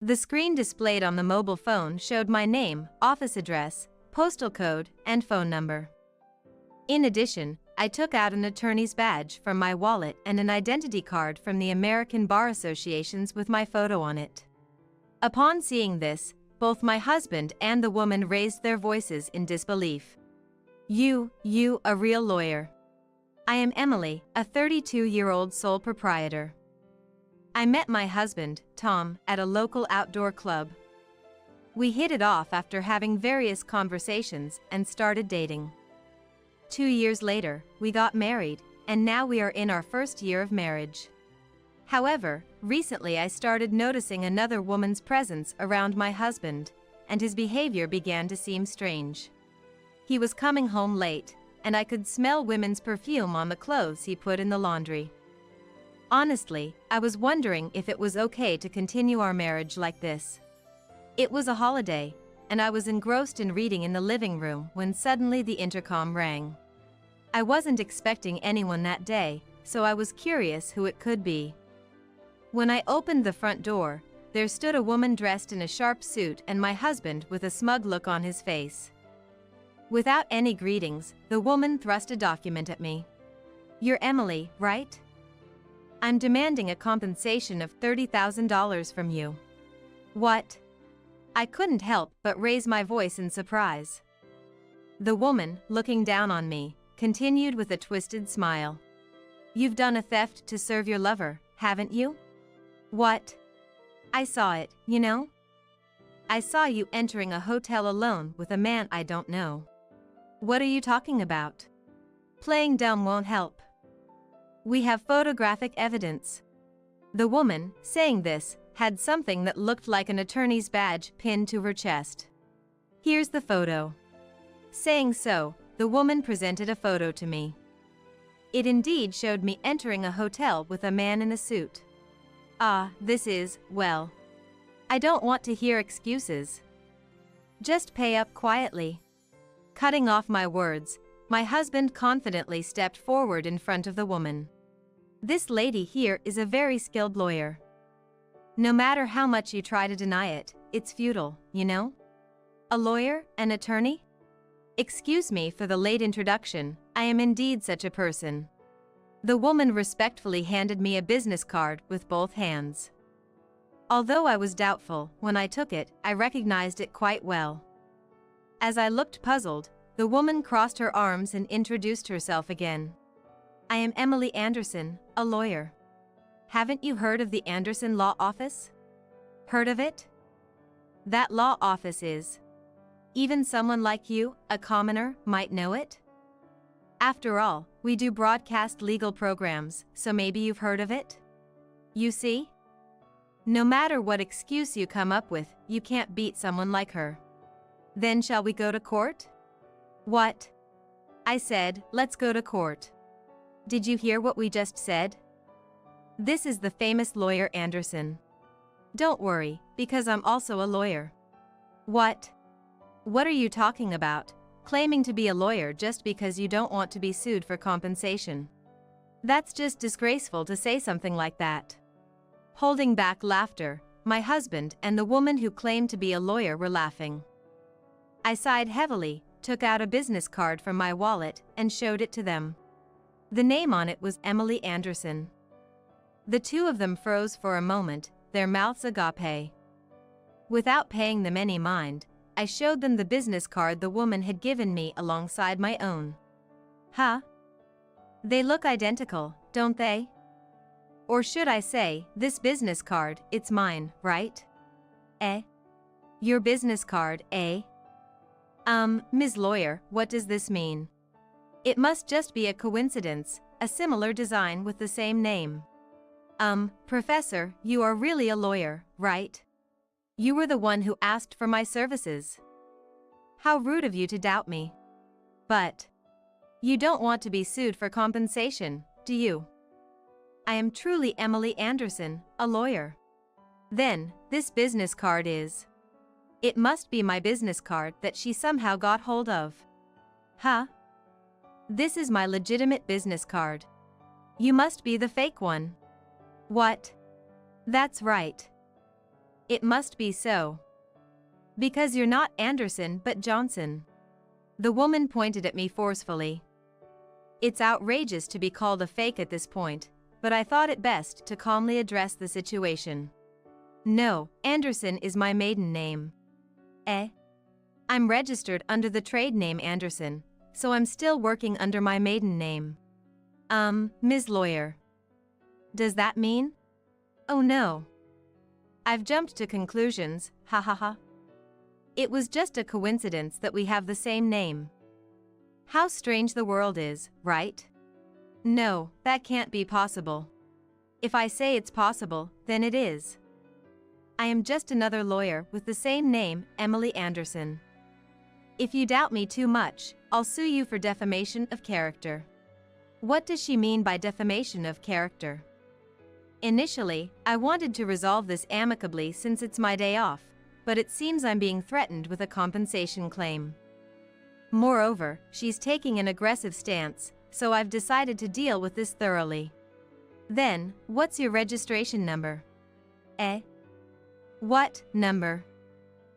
The screen displayed on the mobile phone showed my name, office address, postal code, and phone number. In addition, I took out an attorney's badge from my wallet and an identity card from the American Bar Associations with my photo on it. Upon seeing this, both my husband and the woman raised their voices in disbelief. You, a real lawyer. I am Emily, a 32-year-old sole proprietor. I met my husband, Tom, at a local outdoor club. We hit it off after having various conversations and started dating. 2 years later, we got married, and now we are in our first year of marriage. However, recently I started noticing another woman's presence around my husband, and his behavior began to seem strange. He was coming home late, and I could smell women's perfume on the clothes he put in the laundry. Honestly, I was wondering if it was okay to continue our marriage like this. It was a holiday, and I was engrossed in reading in the living room when suddenly the intercom rang. I wasn't expecting anyone that day, so I was curious who it could be. When I opened the front door, there stood a woman dressed in a sharp suit and my husband with a smug look on his face. Without any greetings, the woman thrust a document at me. "You're Emily, right? I'm demanding a compensation of $30,000 from you." "What?" I couldn't help but raise my voice in surprise. The woman, looking down on me, continued with a twisted smile. "You've done a theft to serve your lover, haven't you?" "What?" "I saw it, you know? I saw you entering a hotel alone with a man I don't know." "What are you talking about? Playing dumb won't help. We have photographic evidence." The woman, saying this, had something that looked like an attorney's badge pinned to her chest. "Here's the photo." Saying so, the woman presented a photo to me. It indeed showed me entering a hotel with a man in a suit. This is, well, I don't want to hear excuses. Just pay up quietly. Cutting off my words, my husband confidently stepped forward in front of the woman. "This lady here is a very skilled lawyer. No matter how much you try to deny it, it's futile, you know? A lawyer, an attorney? Excuse me for the late introduction, I am indeed such a person." The woman respectfully handed me a business card with both hands. Although I was doubtful, when I took it, I recognized it quite well. As I looked puzzled, the woman crossed her arms and introduced herself again. "I am Emily Anderson, a lawyer. Haven't you heard of the Anderson Law Office? Heard of it? That law office is. Even someone like you, a commoner, might know it. After all, we do broadcast legal programs, so maybe you've heard of it? You see? No matter what excuse you come up with, you can't beat someone like her. Then shall we go to court?" "What?" I said, "Let's go to court." Did you hear what we just said? This is the famous lawyer Anderson. Don't worry, because I'm also a lawyer. What? What are you talking about? Claiming to be a lawyer just because you don't want to be sued for compensation. That's just disgraceful to say something like that. Holding back laughter, my husband and the woman who claimed to be a lawyer were laughing. I sighed heavily, took out a business card from my wallet, and showed it to them. The name on it was Emily Anderson. The two of them froze for a moment, their mouths agape. Without paying them any mind, I showed them the business card the woman had given me alongside my own. Huh? They look identical, don't they? Or should I say, this business card, it's mine, right? Eh? Your business card, eh? Ms. Lawyer, what does this mean? It must just be a coincidence, a similar design with the same name. Professor, you are really a lawyer, right? You were the one who asked for my services. How rude of you to doubt me. But you don't want to be sued for compensation, do you? I am truly Emily Anderson, a lawyer. Then, this business card is. It must be my business card that she somehow got hold of. Huh? This is my legitimate business card. You must be the fake one. What? That's right. It must be so. Because you're not Anderson but Johnson. The woman pointed at me forcefully. It's outrageous to be called a fake at this point, but I thought it best to calmly address the situation. No, Anderson is my maiden name. I'm registered under the trade name Anderson, so I'm still working under my maiden name. Ms. Lawyer. Does that mean? Oh no. I've jumped to conclusions, ha ha ha. It was just a coincidence that we have the same name. How strange the world is, right? No, that can't be possible. If I say it's possible, then it is. I am just another lawyer with the same name, Emily Anderson. If you doubt me too much, I'll sue you for defamation of character. What does she mean by defamation of character? Initially, I wanted to resolve this amicably since it's my day off, but it seems I'm being threatened with a compensation claim. Moreover, she's taking an aggressive stance, so I've decided to deal with this thoroughly. Then, what's your registration number? What number?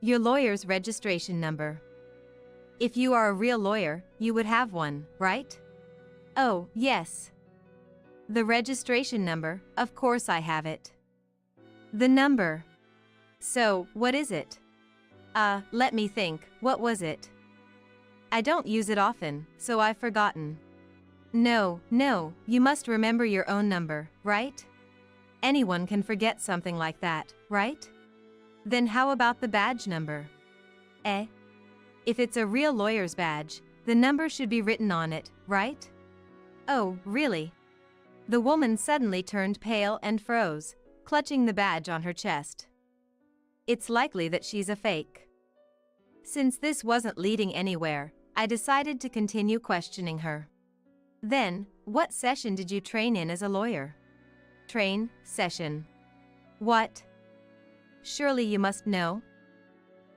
Your lawyer's registration number. If you are a real lawyer, you would have one, right? Oh, yes. The registration number, of course I have it. The number. So, what is it? Let me think, what was it? I don't use it often, so I've forgotten. No, you must remember your own number, right? Anyone can forget something like that, right? Then how about the badge number? If it's a real lawyer's badge, the number should be written on it, right? Oh, really? The woman suddenly turned pale and froze, clutching the badge on her chest. It's likely that she's a fake. Since this wasn't leading anywhere, I decided to continue questioning her. Then, what session did you train in as a lawyer? Train, session. What? Surely you must know.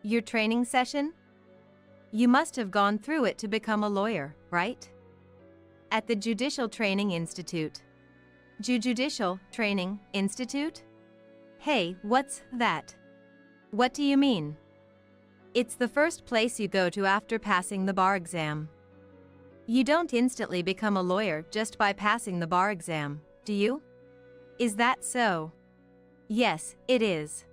Your training session? You must have gone through it to become a lawyer, right? At the Judicial Training Institute. Judicial Training Institute? Hey, what's that? What do you mean? It's the first place you go to after passing the bar exam. You don't instantly become a lawyer just by passing the bar exam, do you? Is that so? Yes, it is.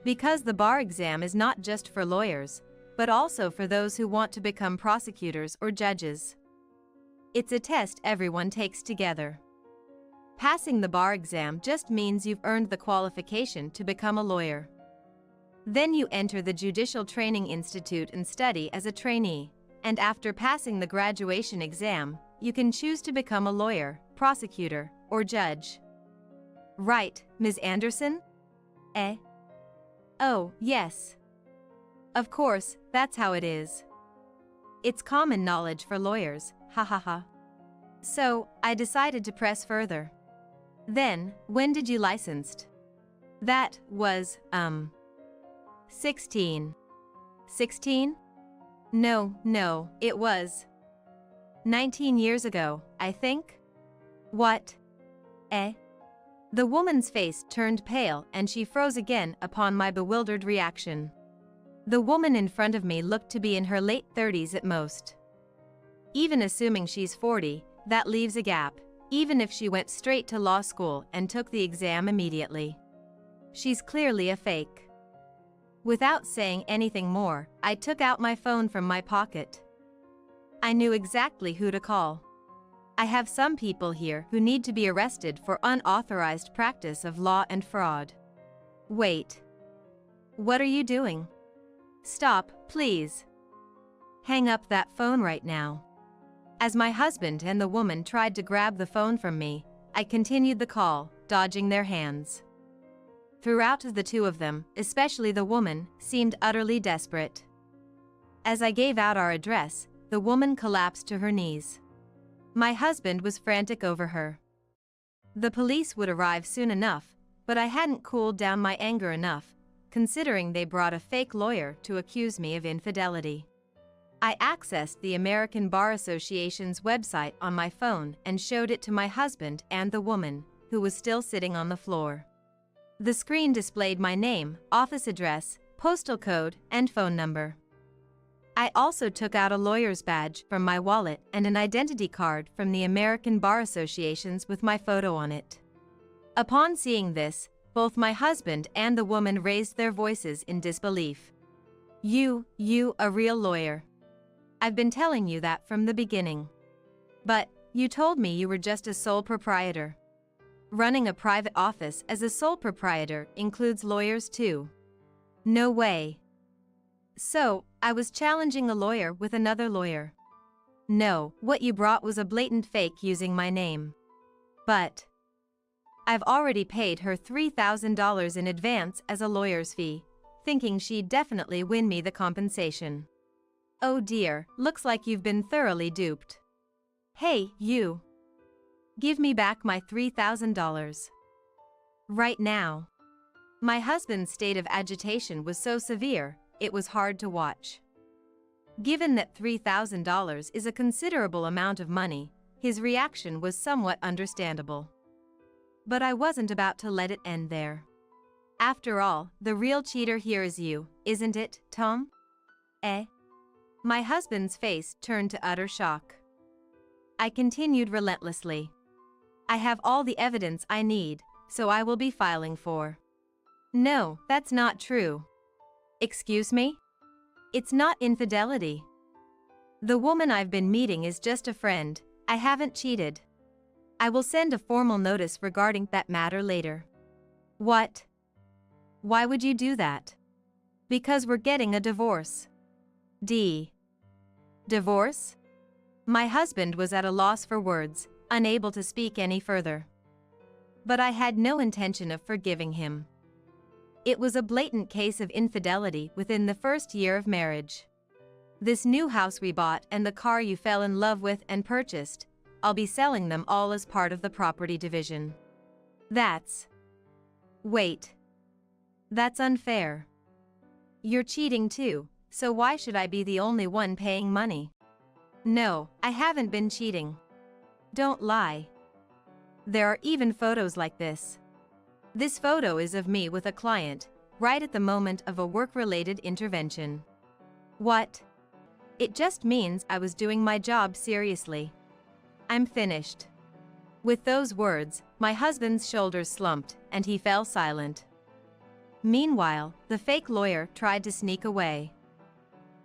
Because the bar exam is not just for lawyers, but also for those who want to become prosecutors or judges. It's a test everyone takes together. Passing the bar exam just means you've earned the qualification to become a lawyer. Then you enter the Judicial Training Institute and study as a trainee, and after passing the graduation exam, you can choose to become a lawyer, prosecutor, or judge. Right, Ms. Anderson? Oh, yes. Of course, that's how it is. It's common knowledge for lawyers, ha ha ha. So, I decided to press further. Then, when did you licensed? That was, 16. 16? No, it was 19 years ago, I think. What? The woman's face turned pale and she froze again upon my bewildered reaction. The woman in front of me looked to be in her late 30s at most. Even assuming she's 40, that leaves a gap, even if she went straight to law school and took the exam immediately. She's clearly a fake. Without saying anything more, I took out my phone from my pocket. I knew exactly who to call. I have some people here who need to be arrested for unauthorized practice of law and fraud. Wait. What are you doing? Stop, please. Hang up that phone right now. As my husband and the woman tried to grab the phone from me, I continued the call, dodging their hands. Throughout the two of them, especially the woman, seemed utterly desperate. As I gave out our address, the woman collapsed to her knees. My husband was frantic over her. The police would arrive soon enough, but I hadn't cooled down my anger enough, considering they brought a fake lawyer to accuse me of infidelity. I accessed the American Bar Association's website on my phone and showed it to my husband and the woman, who was still sitting on the floor. The screen displayed my name, office address, postal code, and phone number. I also took out a lawyer's badge from my wallet and an identity card from the American Bar Associations with my photo on it. Upon seeing this, both my husband and the woman raised their voices in disbelief. You, a real lawyer. I've been telling you that from the beginning. But, you told me you were just a sole proprietor. Running a private office as a sole proprietor includes lawyers too. No way. So, I was challenging a lawyer with another lawyer. No, what you brought was a blatant fake using my name. But I've already paid her $3,000 in advance as a lawyer's fee, thinking she'd definitely win me the compensation. Oh dear, looks like you've been thoroughly duped. Hey, you. Give me back my $3,000. Right now. My husband's state of agitation was so severe, it was hard to watch. Given that $3,000 is a considerable amount of money, his reaction was somewhat understandable. But I wasn't about to let it end there. After all, the real cheater here is you, isn't it, Tom? Eh? My husband's face turned to utter shock. I continued relentlessly. I have all the evidence I need, so I will be filing for. No, that's not true. Excuse me? It's not infidelity. The woman I've been meeting is just a friend. I haven't cheated. I will send a formal notice regarding that matter later. What? Why would you do that? Because we're getting a divorce. Divorce? My husband was at a loss for words, unable to speak any further. But I had no intention of forgiving him. It was a blatant case of infidelity within the first year of marriage. This new house we bought and the car you fell in love with and purchased, I'll be selling them all as part of the property division. Wait. That's unfair. You're cheating too, so why should I be the only one paying money? No, I haven't been cheating. Don't lie. There are even photos like this. This photo is of me with a client, right at the moment of a work-related intervention. What? It just means I was doing my job seriously. I'm finished. With those words, my husband's shoulders slumped, and he fell silent. Meanwhile, the fake lawyer tried to sneak away.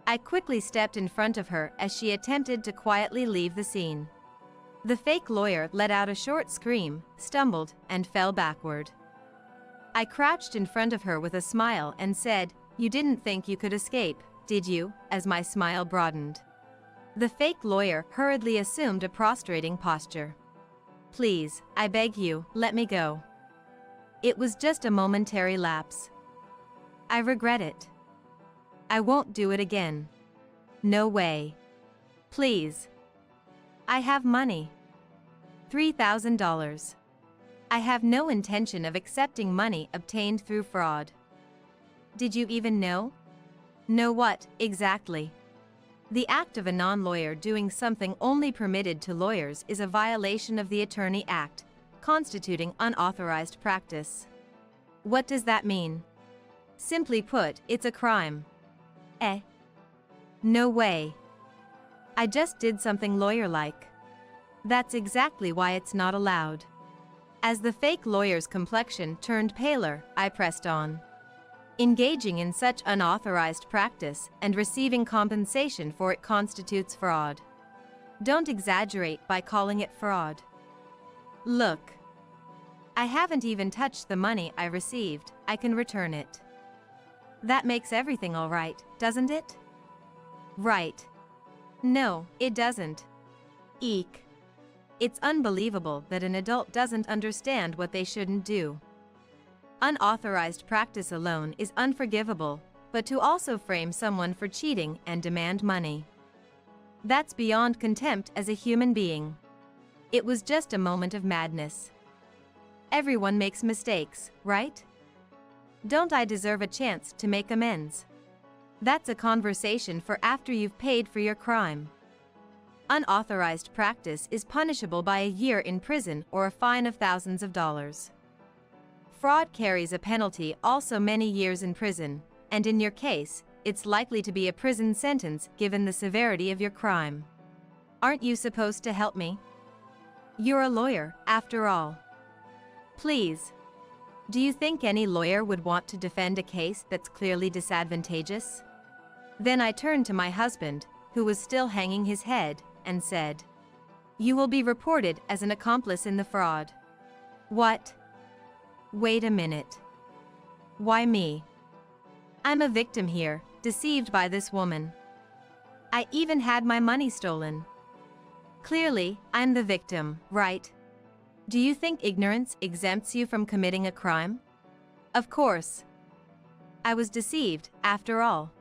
I quickly stepped in front of her as she attempted to quietly leave the scene. The fake lawyer let out a short scream, stumbled, and fell backward. I crouched in front of her with a smile and said, "You didn't think you could escape, did you?" as my smile broadened. The fake lawyer hurriedly assumed a prostrating posture. "Please, I beg you, let me go. It was just a momentary lapse. I regret it. I won't do it again. No way. Please. I have money. $3,000. I have no intention of accepting money obtained through fraud." Did you even know? Know what, exactly? The act of a non-lawyer doing something only permitted to lawyers is a violation of the Attorney Act, constituting unauthorized practice. What does that mean? Simply put, it's a crime. Eh? No way. I just did something lawyer-like. That's exactly why it's not allowed. As the fake lawyer's complexion turned paler, I pressed on. Engaging in such unauthorized practice and receiving compensation for it constitutes fraud. Don't exaggerate by calling it fraud. Look. I haven't even touched the money I received. I can return it. That makes everything all right, doesn't it? Right. No, it doesn't. Eek. It's unbelievable that an adult doesn't understand what they shouldn't do. Unauthorized practice alone is unforgivable, but to also frame someone for cheating and demand money. That's beyond contempt as a human being. It was just a moment of madness. Everyone makes mistakes, right? Don't I deserve a chance to make amends? That's a conversation for after you've paid for your crime. Unauthorized practice is punishable by a year in prison or a fine of thousands of dollars. Fraud carries a penalty, also many years in prison, and in your case, it's likely to be a prison sentence given the severity of your crime. Aren't you supposed to help me? You're a lawyer, after all. Please. Do you think any lawyer would want to defend a case that's clearly disadvantageous? Then I turned to my husband, who was still hanging his head, and said, "You will be reported as an accomplice in the fraud." What? Wait a minute. Why me? I'm a victim here, deceived by this woman. I even had my money stolen. Clearly, I'm the victim, right? Do you think ignorance exempts you from committing a crime? Of course. I was deceived, after all.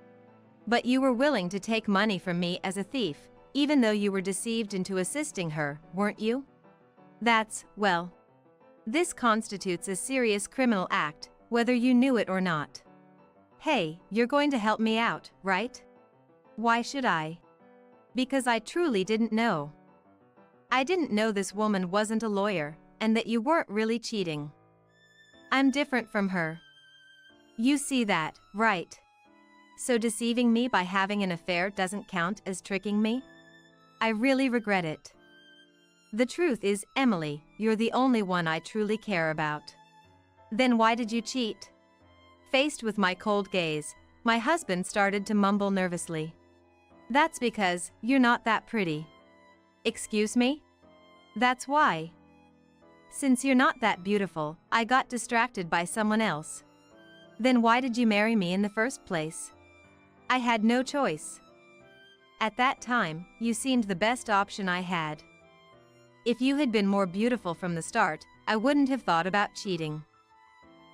But you were willing to take money from me as a thief, even though you were deceived into assisting her, weren't you? That's, well, this constitutes a serious criminal act, whether you knew it or not. Hey, you're going to help me out, right? Why should I? Because I truly didn't know. I didn't know this woman wasn't a lawyer, and that you weren't really cheating. I'm different from her. You see that, right? So deceiving me by having an affair doesn't count as tricking me? I really regret it. The truth is, Emily, you're the only one I truly care about. Then why did you cheat? Faced with my cold gaze, my husband started to mumble nervously. That's because you're not that pretty. Excuse me? That's why. Since you're not that beautiful, I got distracted by someone else. Then why did you marry me in the first place? I had no choice. At that time, you seemed the best option I had. If you had been more beautiful from the start, I wouldn't have thought about cheating.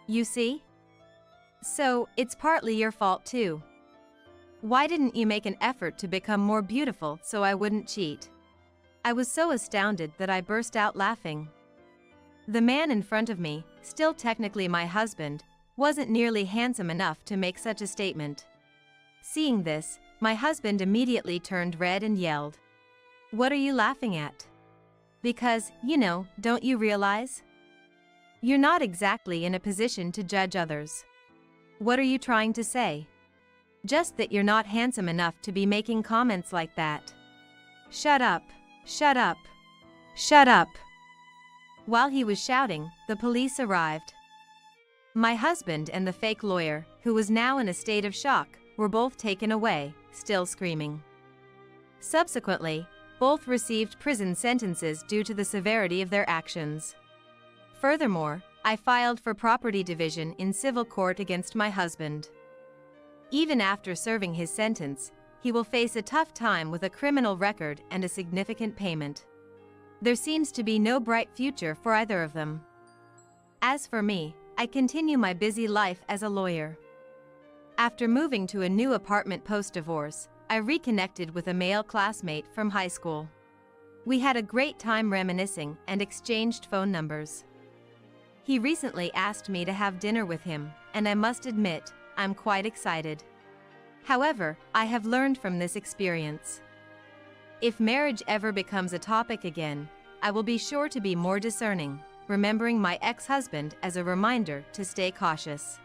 You see? So, it's partly your fault too. Why didn't you make an effort to become more beautiful so I wouldn't cheat? I was so astounded that I burst out laughing. The man in front of me, still technically my husband, wasn't nearly handsome enough to make such a statement. Seeing this, my husband immediately turned red and yelled, "What are you laughing at? Because, don't you realize? You're not exactly in a position to judge others. What are you trying to say? Just that you're not handsome enough to be making comments like that. Shut up, shut up, shut up." While he was shouting, the police arrived. My husband and the fake lawyer, who was now in a state of shock, were both taken away, still screaming. Subsequently, both received prison sentences due to the severity of their actions. Furthermore, I filed for property division in civil court against my husband. Even after serving his sentence, he will face a tough time with a criminal record and a significant payment. There seems to be no bright future for either of them. As for me, I continue my busy life as a lawyer. After moving to a new apartment post-divorce, I reconnected with a male classmate from high school. We had a great time reminiscing and exchanged phone numbers. He recently asked me to have dinner with him, and I must admit, I'm quite excited. However, I have learned from this experience. If marriage ever becomes a topic again, I will be sure to be more discerning, remembering my ex-husband as a reminder to stay cautious.